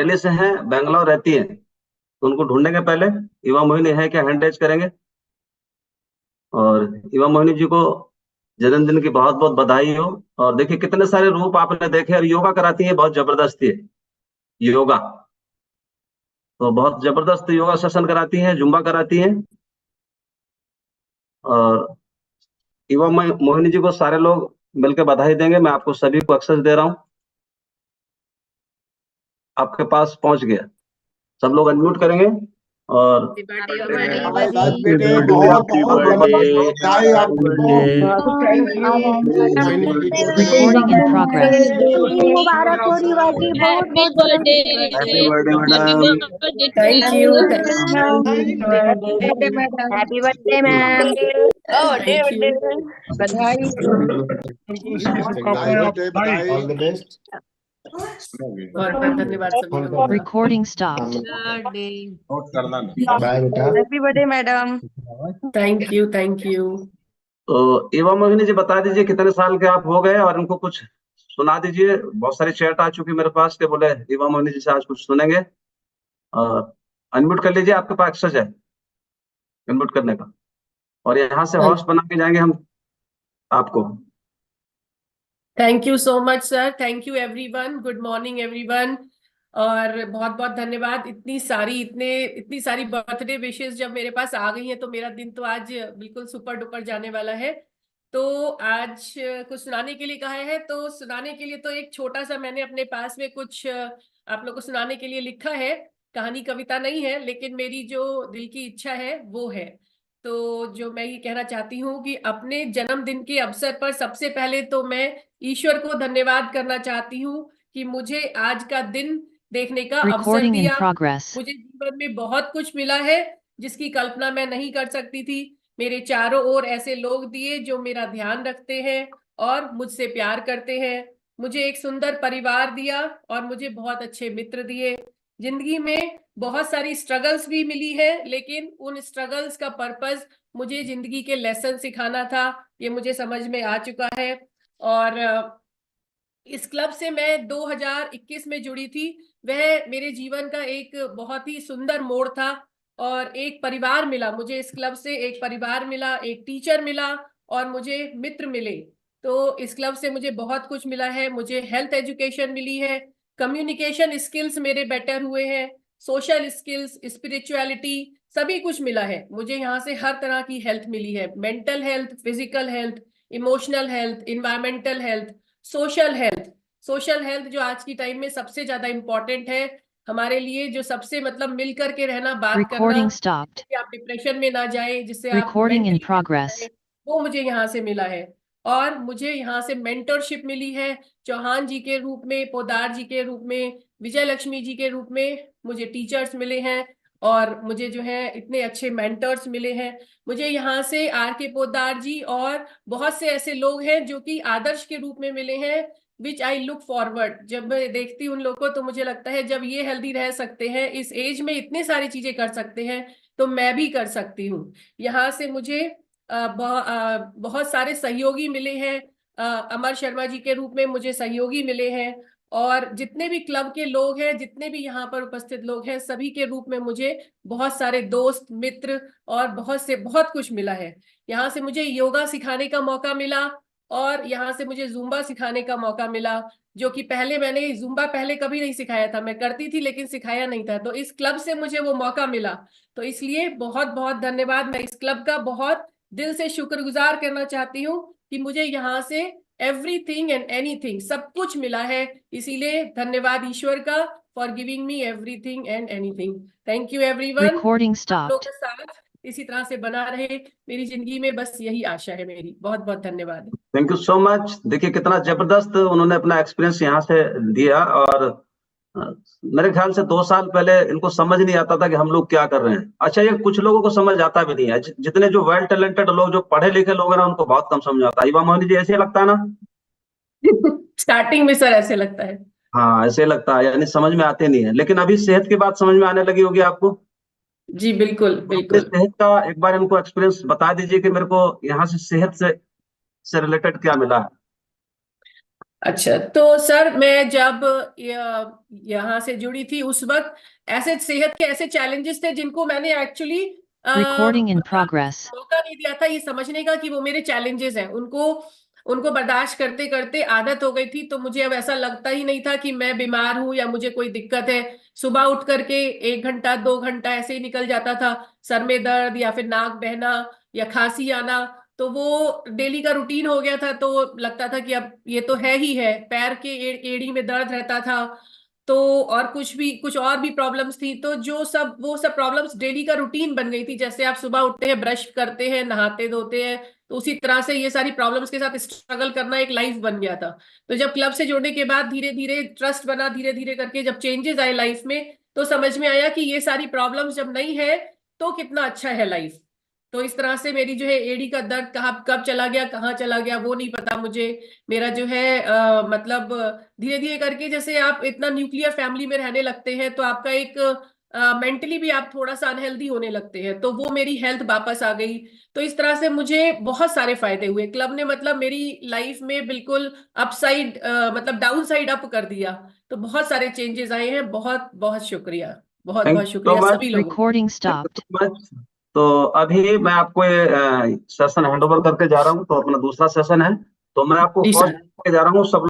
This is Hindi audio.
दिल्ली से हैं, बेंगलोर रहती हैं, तो उनको ढूंढेंगे पहले। इवा मोहिनी है क्या, हैंड रेज करेंगे। और इवा मोहिनी जी को जन्मदिन की बहुत बहुत बधाई हो। और देखिए कितने सारे रूप आपने देखे, और योगा कराती है, बहुत जबरदस्त है योगा। तो बहुत जबरदस्त योगा सेशन कराती हैं, जुम्बा कराती हैं। और इवा मोहिनी जी को सारे लोग मिलकर बधाई देंगे। मैं आपको सभी को एक्सेस दे रहा हूँ, आपके पास पहुंच गया। सब लोग अनम्यूट करेंगे। और बेटे बहुत बहुत बधाई आपको। Recording in progress. मुबारक हो रीवा जी, बहुत बहुत जन्मदिन। Happy birthday madam. Thank you. Happy birthday ma'am. बधाई। बधाई। All the best. और धन्यवाद सभी को। Recording stopped. बाय बेटा। Happy birthday madam. Thank you, thank you. तो इवा मोहिनी जी बता दीजिए कितने साल के आप हो गए, और इनको कुछ सुना दीजिए। बहुत सारी चैट आ चुकी मेरे पास के बोले इवा मोहिनी जी से आज कुछ सुनेंगे। और अनम्यूट कर लीजिए, आपके पास एक्सेस है अनम्यूट करने का। और यहाँ से होस्ट बना के जाएंगे हम आपको। Thank you so much sir, thank you everyone, good morning everyone. और बहुत बहुत धन्यवाद। इतनी सारी बर्थडे विशेस जब मेरे पास आ गई हैं तो मेरा दिन तो आज बिल्कुल सुपर डुपर जाने वाला है। तो आज कुछ सुनाने के लिए कहा है, तो सुनाने के लिए तो एक छोटा सा मैंने अपने पास में कुछ आप लोग को सुनाने के लिए लिखा है। कहानी कविता नहीं है, लेकिन मेरी जो दिल की इच्छा है वो है। तो जो मैं ये कहना चाहती हूँ कि अपने जन्मदिन के अवसर पर सबसे पहले तो मैं ईश्वर को धन्यवाद करना चाहती हूँ कि मुझे आज का दिन देखने का अवसर Recording in दिया। progress. मुझे जीवन में बहुत कुछ मिला है जिसकी कल्पना मैं नहीं कर सकती थी। मेरे चारों ओर ऐसे लोग दिए जो मेरा ध्यान रखते हैं और मुझसे प्यार करते हैं। मुझे एक सुंदर परिवार दिया और मुझे बहुत अच्छे मित्र दिए। जिंदगी में बहुत सारी स्ट्रगल्स भी मिली है, लेकिन उन स्ट्रगल्स का पर्पस मुझे जिंदगी के लेसन सिखाना था, ये मुझे समझ में आ चुका है। और इस क्लब से मैं 2021 में जुड़ी थी। वह मेरे जीवन का एक बहुत ही सुंदर मोड़ था और एक परिवार मिला मुझे इस क्लब से। एक परिवार मिला, एक टीचर मिला और मुझे मित्र मिले। तो इस क्लब से मुझे बहुत कुछ मिला है। मुझे हेल्थ एजुकेशन मिली है, कम्युनिकेशन स्किल्स मेरे बेटर हुए हैं, सोशल स्किल्स, स्पिरिचुअलिटी, सभी कुछ मिला है। मुझे यहाँ से हर तरह की हेल्थ मिली है, mental health, physical health, emotional health, environmental health, social health. Social health जो आज की टाइम में सबसे ज्यादा इंपॉर्टेंट है हमारे लिए, जो सबसे मतलब मिल करके रहना, बात करना, Recording stopped. कि आप डिप्रेशन में ना जाए, जिससे आप Recording in मेंटली progress. वो मुझे यहाँ से मिला है। और मुझे यहाँ से मेंटरशिप मिली है, चौहान जी के रूप में, पोदार जी के रूप में, विजय लक्ष्मी जी के रूप में मुझे टीचर्स मिले हैं। और मुझे जो है इतने अच्छे मेंटर्स मिले हैं। मुझे यहाँ से आर के पोदार जी और बहुत से ऐसे लोग हैं जो कि आदर्श के रूप में मिले हैं, विच आई लुक फॉरवर्ड। जब मैं देखती हूँ उन लोग को तो मुझे लगता है जब ये हेल्दी रह सकते हैं, इस एज में इतने सारी चीजें कर सकते हैं, तो मैं भी कर सकती हूँ। यहाँ से मुझे बहुत सारे सहयोगी मिले हैं। अमर शर्मा जी के रूप में मुझे सहयोगी मिले हैं। और जितने भी क्लब के लोग हैं, जितने भी यहाँ पर उपस्थित लोग हैं, सभी के रूप में मुझे बहुत सारे दोस्त, मित्र और बहुत कुछ मिला है। यहाँ से मुझे योगा सिखाने का मौका मिला और यहाँ से मुझे जुम्बा सिखाने का मौका मिला, जो कि पहले मैंने जुम्बा पहले कभी नहीं सिखाया था। मैं करती थी लेकिन सिखाया नहीं था, तो इस क्लब से मुझे वो मौका मिला। तो इसलिए बहुत बहुत धन्यवाद। मैं इस क्लब का बहुत दिल से शुक्रगुजार करना चाहती हूँ कि मुझे यहाँ से एवरीथिंग एंड एनीथिंग, सब कुछ मिला है। इसीलिए धन्यवाद ईश्वर का, for giving me everything and anything. Thank you everyone. Recording आप लोग stopped. के साथ इसी तरह से बना रहे मेरी जिंदगी में, बस यही आशा है मेरी। बहुत बहुत धन्यवाद। Thank you so much. देखिए कितना जबरदस्त उन्होंने अपना एक्सपीरियंस यहाँ से दिया। और अ, मेरे ख्याल से 2 साल पहले इनको समझ नहीं आता था कि हम लोग क्या कर रहे हैं। अच्छा, ये कुछ लोगों को समझ आता भी नहीं है। जितने जो वेल टैलेंटेड लोग, जो पढ़े लिखे लोग हैं ना, उनको बहुत कम समझ आता है। इवा मोहिनी जी, ऐसे ही लगता है ना? स्टार्टिंग में सर ऐसे लगता है। हाँ, ऐसे लगता है, यानी समझ में आते नहीं है। लेकिन अभी सेहत की बात समझ में आने लगी होगी आपको। जी बिल्कुल अपने बिल्कुल। सेहत का एक बार इनको एक्सपीरियंस बता दीजिए कि मेरे को यहाँ से सेहत से रिलेटेड क्या मिला है। अच्छा, तो सर मैं जब यहाँ से जुड़ी थी उस वक्त ऐसे सेहत के ऐसे चैलेंजेस थे जिनको मैंने एक्चुअली Recording in progress. मौका नहीं दिया था ये समझने का कि वो मेरे चैलेंजेस हैं। उनको उनको बर्दाश्त करते करते आदत हो गई थी, तो मुझे अब ऐसा लगता ही नहीं था कि मैं बीमार हूं या मुझे कोई दिक्कत है। सुबह उठ करके 1 घंटा 2 घंटा ऐसे ही निकल जाता था, सर में दर्द या फिर नाक बहना या खांसी आना, तो वो डेली का रूटीन हो गया था। तो लगता था कि अब ये तो है ही है। पैर के एड़ी में दर्द रहता था, तो और कुछ और भी प्रॉब्लम्स थी। तो वो सब प्रॉब्लम्स डेली का रूटीन बन गई थी। जैसे आप सुबह उठते हैं, ब्रश करते हैं, नहाते धोते हैं, तो उसी तरह से ये सारी प्रॉब्लम्स के साथ स्ट्रगल करना एक लाइफ बन गया था। तो जब क्लब से जुड़ने के बाद धीरे धीरे ट्रस्ट बना, धीरे धीरे करके जब चेंजेस आए लाइफ में, तो समझ में आया कि ये सारी प्रॉब्लम्स जब नहीं है तो कितना अच्छा है लाइफ। तो इस तरह से मेरी जो है एड़ी का दर्द कब चला गया, कहाँ चला गया, वो नहीं पता मुझे। मेरा जो है मतलब धीरे धीरे करके, जैसे आप इतना न्यूक्लियर फैमिली में रहने लगते हैं तो आपका एक मेंटली भी आप थोड़ा सा अनहेल्दी होने लगते हैं, तो वो मेरी हेल्थ वापस आ गई। तो इस तरह से मुझे बहुत सारे फायदे हुए। क्लब ने मतलब मेरी लाइफ में बिल्कुल अपसाइड मतलब डाउन साइड अप कर दिया। तो बहुत सारे चेंजेस आए हैं। बहुत बहुत शुक्रिया, बहुत थैंक बहुत यू सो शुक्रिया मच। सभी लोगों को। Recording thank you stopped. So much. तो अभी मैं आपको ये सेशन हैंड ओवर करके जा रहा हूँ, तो अपना दूसरा सेशन है, तो मैं आपको जी हॉस्ट सर। करके जा रहा हूँ। सब